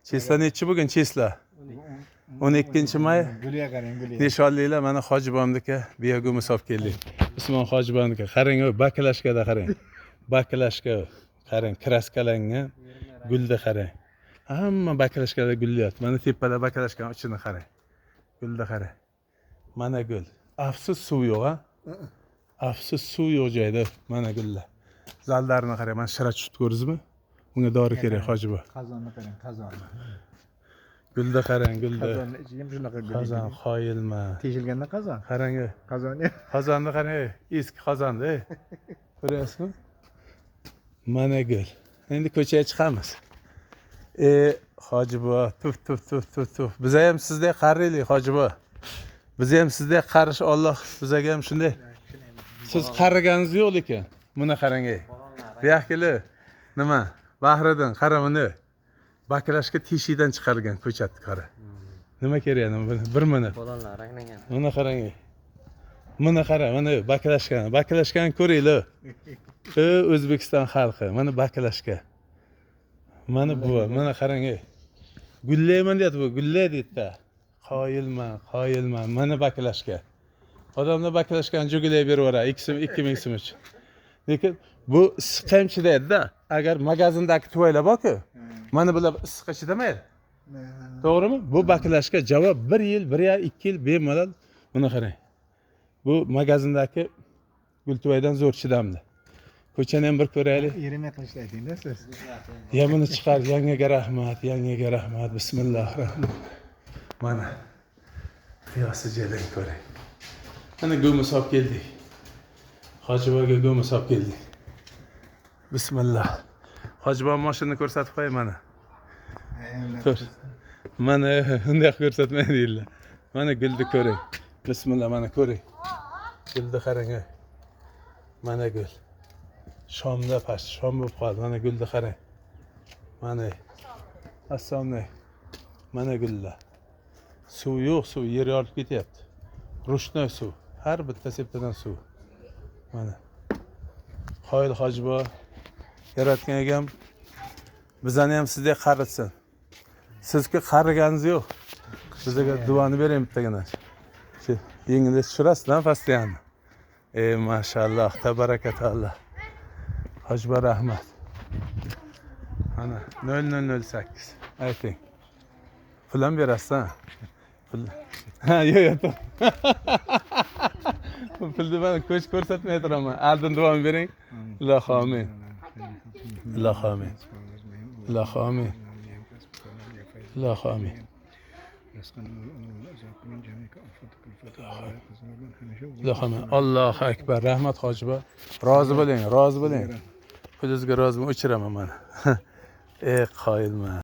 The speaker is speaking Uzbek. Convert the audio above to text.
Chisla nechi bugun Chisla? 12-may. Gulga qarang, gulga. Nishonlilar mana Hojibomniki biyaga musof keldik. Usmon Hojibomniki qarang, baklashkada qarang. Baklashka qarang, kraskalangan gulda qarang. Hamma baklashkada gullayapti. Mana tepada baklashkan ichini qarang. Gulda qarang. Mana gul. Afsus suv yo'q, ha? Afsus suv yo'q joyda mana gullar. Zallarni qarang, mana shira tushib ko'rdingizmi? Bunga dori kerak, Hojibo. Qozonni qarang, qozonni. Gulda qarang, gulda. Qozonni ichiga ham shunaqa gul. Qozon xoyilma. Teshilganda qozon. Qarang, Qozonni. qozonni qarang, eski qozonni. Ko'ryapsizmi? Mana gul. Endi ko'chaga chiqamiz. Hojibo, tuf. Biz ham sizdek qaraylik, Hojibo. Biz ham sizdek qarish Alloh bizga ham shunday. Siz qariganingiz yo'q ekan. Buni qarang. Bu yoqqilar nima? Bahriddin qara buni. Baklashga teshidan chiqargan ko'chatni qara. Nima kerak yana bir minut. Bolalar ranglangan. Mana qarang. Mana qara, mana baklashgan ko'ringlar. O'zbekiston xalqi, mana baklashga. Mana bu, mana qarang. Gullayman deyapti bu, gullay deydi-da. Qoyilman. Mana baklashga. Odamlar baklashgan jugilay beraverar, 2000 so'm uchun. Lekin bu issiqqa ham chidaydi-da. Agar magazindagi tuvaylar borku, mana bular issiqqa chidamaydi. To'g'rimi? Bu baklashga javob 1 yil, 2 yil bemalol. Buni qarang. Bu magazindagi gultuvaydan zo'r chidamli. Ko'chani ham bir ko'raylik. Yerimay qilishni ayting-da siz. Yamini chiqar, yangiga rahmat. Bismillahirrohmanirrohim. Mana qiyosi jeling ko'ring. Mana go'mus olib keldik. Hojiboga go'mus olib keldik. Bismillah. Hojibo mashinani ko'rsatib qo'y mana. Ko'r. Mana unday ko'rsatmaydilar. Mana gulni ko'ring. Bismillah, mana ko'ring. Gulni qarang. Mana gul. Shomda past, shom bo'lib qoldi. Mana gulni qarang. Mana. Assalomu. Mana gullar. Suv yo'q, suv yer yorib ketyapti. Rushnoy suv. Har bitta septadan suv. Mana. Xoyil Hojibo yaratgan egam bizani ham sizdek qaritsin. Sizki qariganingiz yo'q. Bizga duoni bering bittagina. Shu yengilni tushirasiz-da pastiyani. Mashalloh, tabarakalloh. Hojibo rahmat. Ana 0008. Ayting. Pulan berasiz-a? Ha, yo'q. Pulni mana ko'rsatmay turaman. Aldin duom bering. Allohu amin. Allohu akbar. Rahmat Hojibo. Rozi bo'ling. Pulingizga rozimi o'chiraman mana. Qoyilman.